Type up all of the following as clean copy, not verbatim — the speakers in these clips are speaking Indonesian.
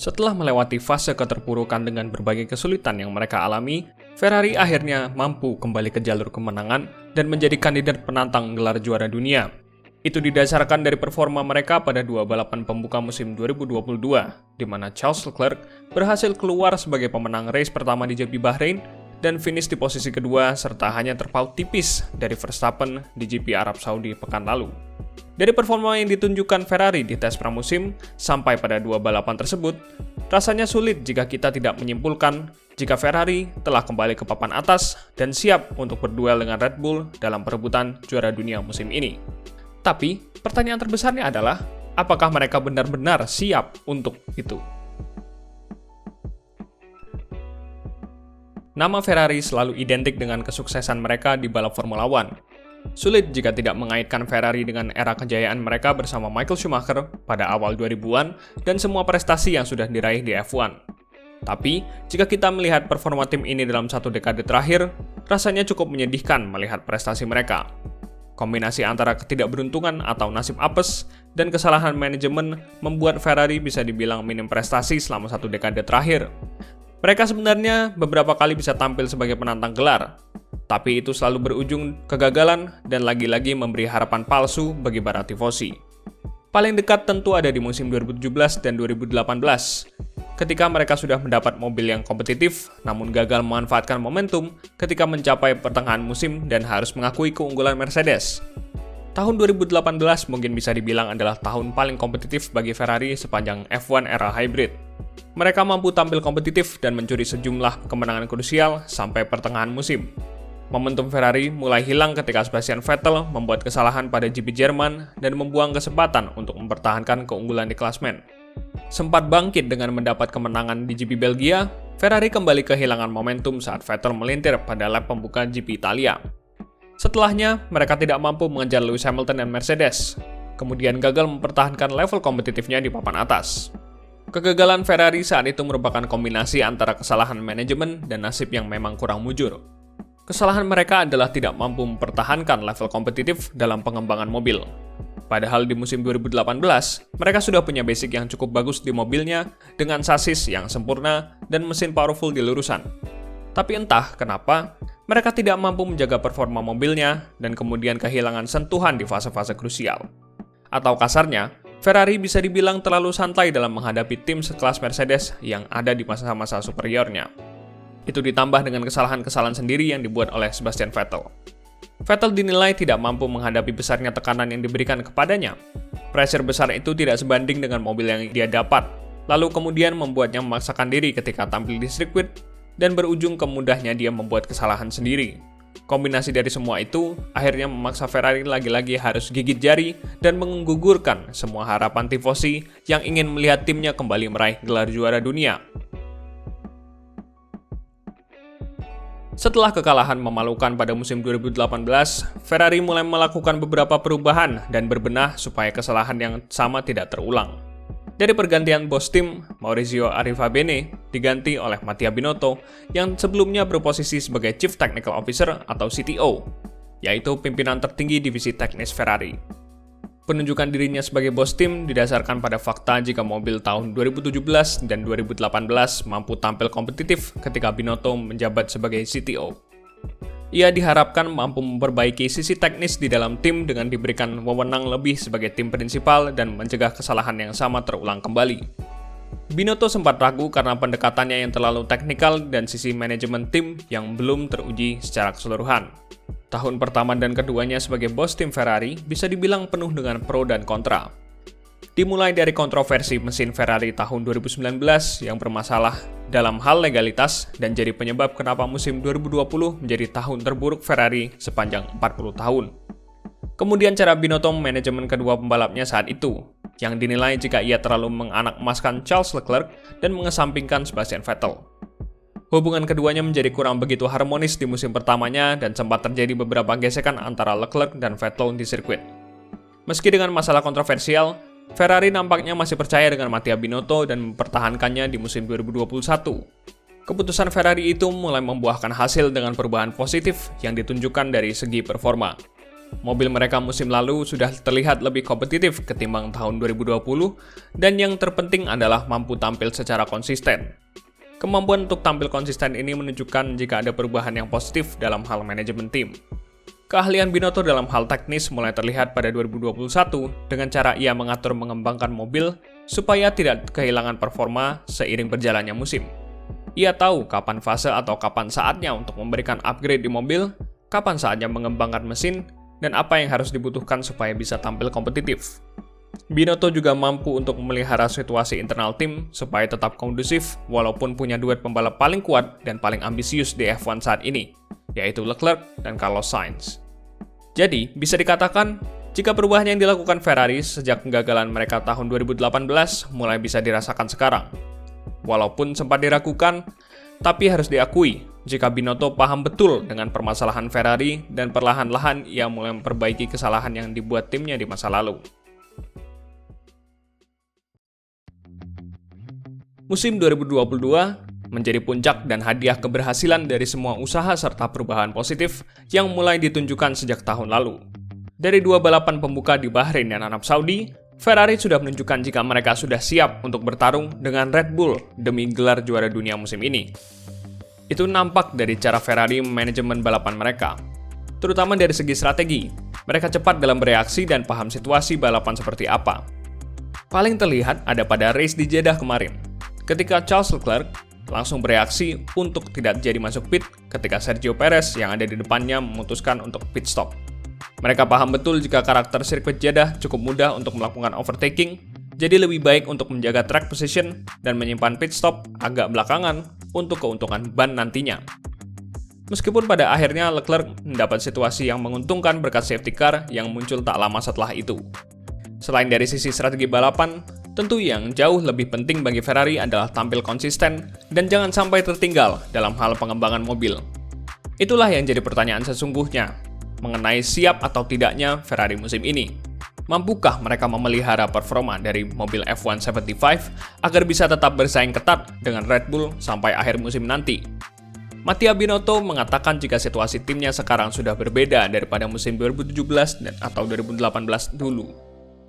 Setelah melewati fase keterpurukan dengan berbagai kesulitan yang mereka alami, Ferrari akhirnya mampu kembali ke jalur kemenangan dan menjadi kandidat penantang gelar juara dunia. Itu didasarkan dari performa mereka pada dua balapan pembuka musim 2022, di mana Charles Leclerc berhasil keluar sebagai pemenang race pertama di GP Bahrain dan finish di posisi kedua serta hanya terpaut tipis dari Verstappen di GP Arab Saudi pekan lalu. Dari performa yang ditunjukkan Ferrari di tes pramusim sampai pada dua balapan tersebut, rasanya sulit jika kita tidak menyimpulkan jika Ferrari telah kembali ke papan atas dan siap untuk berduel dengan Red Bull dalam perebutan juara dunia musim ini. Tapi, pertanyaan terbesarnya adalah, apakah mereka benar-benar siap untuk itu? Nama Ferrari selalu identik dengan kesuksesan mereka di balap Formula One. Sulit jika tidak mengaitkan Ferrari dengan era kejayaan mereka bersama Michael Schumacher pada awal 2000-an dan semua prestasi yang sudah diraih di F1. Tapi, jika kita melihat performa tim ini dalam satu dekade terakhir, rasanya cukup menyedihkan melihat prestasi mereka. Kombinasi antara ketidakberuntungan atau nasib apes dan kesalahan manajemen membuat Ferrari bisa dibilang minim prestasi selama satu dekade terakhir. Mereka sebenarnya beberapa kali bisa tampil sebagai penantang gelar, tapi itu selalu berujung kegagalan dan lagi-lagi memberi harapan palsu bagi para tifosi. Paling dekat tentu ada di musim 2017 dan 2018, ketika mereka sudah mendapat mobil yang kompetitif, namun gagal memanfaatkan momentum ketika mencapai pertengahan musim dan harus mengakui keunggulan Mercedes. Tahun 2018 mungkin bisa dibilang adalah tahun paling kompetitif bagi Ferrari sepanjang F1 era hybrid. Mereka mampu tampil kompetitif dan mencuri sejumlah kemenangan krusial sampai pertengahan musim. Momentum Ferrari mulai hilang ketika Sebastian Vettel membuat kesalahan pada GP Jerman dan membuang kesempatan untuk mempertahankan keunggulan di klasmen. Sempat bangkit dengan mendapat kemenangan di GP Belgia, Ferrari kembali kehilangan momentum saat Vettel melintir pada lap pembuka GP Italia. Setelahnya, mereka tidak mampu mengejar Lewis Hamilton dan Mercedes, kemudian gagal mempertahankan level kompetitifnya di papan atas. Kegagalan Ferrari saat itu merupakan kombinasi antara kesalahan manajemen dan nasib yang memang kurang mujur. Kesalahan mereka adalah tidak mampu mempertahankan level kompetitif dalam pengembangan mobil. Padahal di musim 2018, mereka sudah punya basic yang cukup bagus di mobilnya dengan sasis yang sempurna dan mesin powerful di lurusan. Tapi entah kenapa, mereka tidak mampu menjaga performa mobilnya dan kemudian kehilangan sentuhan di fase-fase krusial. Atau kasarnya, Ferrari bisa dibilang terlalu santai dalam menghadapi tim sekelas Mercedes yang ada di masa-masa superiornya. Itu ditambah dengan kesalahan-kesalahan sendiri yang dibuat oleh Sebastian Vettel. Vettel dinilai tidak mampu menghadapi besarnya tekanan yang diberikan kepadanya. Pressure besar itu tidak sebanding dengan mobil yang dia dapat, lalu kemudian membuatnya memaksakan diri ketika tampil di sirkuit, dan berujung ke mudahnya dia membuat kesalahan sendiri. Kombinasi dari semua itu, akhirnya memaksa Ferrari lagi-lagi harus gigit jari dan menggugurkan semua harapan tifosi yang ingin melihat timnya kembali meraih gelar juara dunia. Setelah kekalahan memalukan pada musim 2018, Ferrari mulai melakukan beberapa perubahan dan berbenah supaya kesalahan yang sama tidak terulang. Dari pergantian bos tim, Maurizio Arrivabene diganti oleh Mattia Binotto yang sebelumnya berposisi sebagai Chief Technical Officer atau CTO, yaitu pimpinan tertinggi divisi teknis Ferrari. Penunjukan dirinya sebagai bos tim didasarkan pada fakta jika mobil tahun 2017 dan 2018 mampu tampil kompetitif ketika Binotto menjabat sebagai CTO. Ia diharapkan mampu memperbaiki sisi teknis di dalam tim dengan diberikan wewenang lebih sebagai tim prinsipal dan mencegah kesalahan yang sama terulang kembali. Binotto sempat ragu karena pendekatannya yang terlalu teknikal dan sisi manajemen tim yang belum teruji secara keseluruhan. Tahun pertama dan keduanya sebagai bos tim Ferrari bisa dibilang penuh dengan pro dan kontra. Dimulai dari kontroversi mesin Ferrari tahun 2019 yang bermasalah dalam hal legalitas dan jadi penyebab kenapa musim 2020 menjadi tahun terburuk Ferrari sepanjang 40 tahun. Kemudian cara Binotto manajemen kedua pembalapnya saat itu, yang dinilai jika ia terlalu menganak-emaskan Charles Leclerc dan mengesampingkan Sebastian Vettel. Hubungan keduanya menjadi kurang begitu harmonis di musim pertamanya dan sempat terjadi beberapa gesekan antara Leclerc dan Vettel di sirkuit. Meski dengan masalah kontroversial, Ferrari nampaknya masih percaya dengan Mattia Binotto dan mempertahankannya di musim 2021. Keputusan Ferrari itu mulai membuahkan hasil dengan perubahan positif yang ditunjukkan dari segi performa. Mobil mereka musim lalu sudah terlihat lebih kompetitif ketimbang tahun 2020, dan yang terpenting adalah mampu tampil secara konsisten. Kemampuan untuk tampil konsisten ini menunjukkan jika ada perubahan yang positif dalam hal manajemen tim. Keahlian Binotto dalam hal teknis mulai terlihat pada 2021 dengan cara ia mengatur mengembangkan mobil supaya tidak kehilangan performa seiring berjalannya musim. Ia tahu kapan fase atau kapan saatnya untuk memberikan upgrade di mobil, kapan saatnya mengembangkan mesin, dan apa yang harus dibutuhkan supaya bisa tampil kompetitif. Binotto juga mampu untuk memelihara situasi internal tim supaya tetap kondusif walaupun punya duet pembalap paling kuat dan paling ambisius di F1 saat ini, yaitu Leclerc dan Carlos Sainz. Jadi, bisa dikatakan, jika perubahan yang dilakukan Ferrari sejak kegagalan mereka tahun 2018 mulai bisa dirasakan sekarang. Walaupun sempat diragukan, tapi harus diakui jika Binotto paham betul dengan permasalahan Ferrari dan perlahan-lahan ia mulai memperbaiki kesalahan yang dibuat timnya di masa lalu. Musim 2022 menjadi puncak dan hadiah keberhasilan dari semua usaha serta perubahan positif yang mulai ditunjukkan sejak tahun lalu. Dari 2 balapan pembuka di Bahrain dan Arab Saudi, Ferrari sudah menunjukkan jika mereka sudah siap untuk bertarung dengan Red Bull demi gelar juara dunia musim ini. Itu nampak dari cara Ferrari manajemen balapan mereka, terutama dari segi strategi. Mereka cepat dalam bereaksi dan paham situasi balapan seperti apa. Paling terlihat ada pada race di Jeddah kemarin, ketika Charles Leclerc langsung bereaksi untuk tidak jadi masuk pit ketika Sergio Perez yang ada di depannya memutuskan untuk pit stop. Mereka paham betul jika karakter sirkuit Jeddah cukup mudah untuk melakukan overtaking, jadi lebih baik untuk menjaga track position dan menyimpan pit stop agak belakangan untuk keuntungan ban nantinya. Meskipun pada akhirnya Leclerc mendapat situasi yang menguntungkan berkat safety car yang muncul tak lama setelah itu. Selain dari sisi strategi balapan, tentu yang jauh lebih penting bagi Ferrari adalah tampil konsisten dan jangan sampai tertinggal dalam hal pengembangan mobil. Itulah yang jadi pertanyaan sesungguhnya mengenai siap atau tidaknya Ferrari musim ini. Mampukah mereka memelihara performa dari mobil F1 75 agar bisa tetap bersaing ketat dengan Red Bull sampai akhir musim nanti? Mattia Binotto mengatakan jika situasi timnya sekarang sudah berbeda daripada musim 2017 atau 2018 dulu.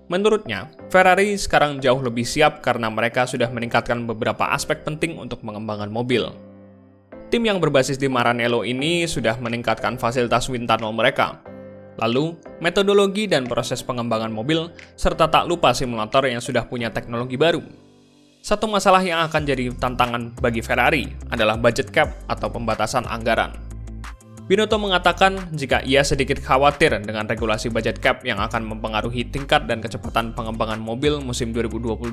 Menurutnya, Ferrari sekarang jauh lebih siap karena mereka sudah meningkatkan beberapa aspek penting untuk mengembangkan mobil. Tim yang berbasis di Maranello ini sudah meningkatkan fasilitas wind tunnel mereka. Lalu, metodologi dan proses pengembangan mobil, serta tak lupa simulator yang sudah punya teknologi baru. Satu masalah yang akan jadi tantangan bagi Ferrari adalah budget cap atau pembatasan anggaran. Binotto mengatakan jika ia sedikit khawatir dengan regulasi budget cap yang akan mempengaruhi tingkat dan kecepatan pengembangan mobil musim 2022.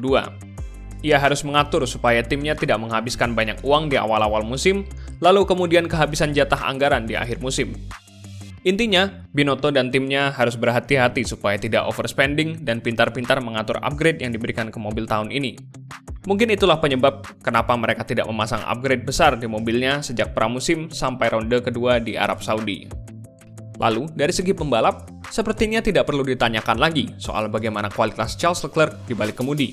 Ia harus mengatur supaya timnya tidak menghabiskan banyak uang di awal-awal musim, lalu kemudian kehabisan jatah anggaran di akhir musim. Intinya, Binotto dan timnya harus berhati-hati supaya tidak overspending dan pintar-pintar mengatur upgrade yang diberikan ke mobil tahun ini. Mungkin itulah penyebab kenapa mereka tidak memasang upgrade besar di mobilnya sejak pramusim sampai ronde kedua di Arab Saudi. Lalu, dari segi pembalap, sepertinya tidak perlu ditanyakan lagi soal bagaimana kualitas Charles Leclerc di balik kemudi.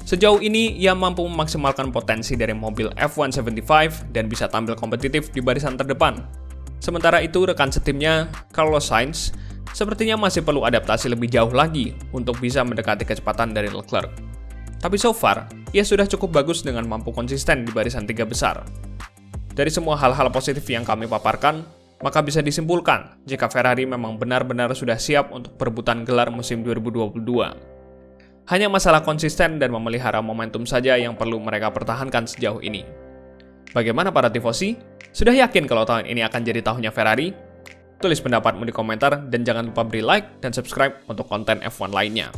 Sejauh ini, ia mampu memaksimalkan potensi dari mobil F1 75 dan bisa tampil kompetitif di barisan terdepan. Sementara itu, rekan setimnya, Carlos Sainz, sepertinya masih perlu adaptasi lebih jauh lagi untuk bisa mendekati kecepatan dari Leclerc. Tapi so far, ia sudah cukup bagus dengan mampu konsisten di barisan 3 besar. Dari semua hal-hal positif yang kami paparkan, maka bisa disimpulkan jika Ferrari memang benar-benar sudah siap untuk perebutan gelar musim 2022. Hanya masalah konsisten dan memelihara momentum saja yang perlu mereka pertahankan sejauh ini. Bagaimana para tifosi? Sudah yakin kalau tahun ini akan jadi tahunnya Ferrari? Tulis pendapatmu di komentar dan jangan lupa beri like dan subscribe untuk konten F1 lainnya.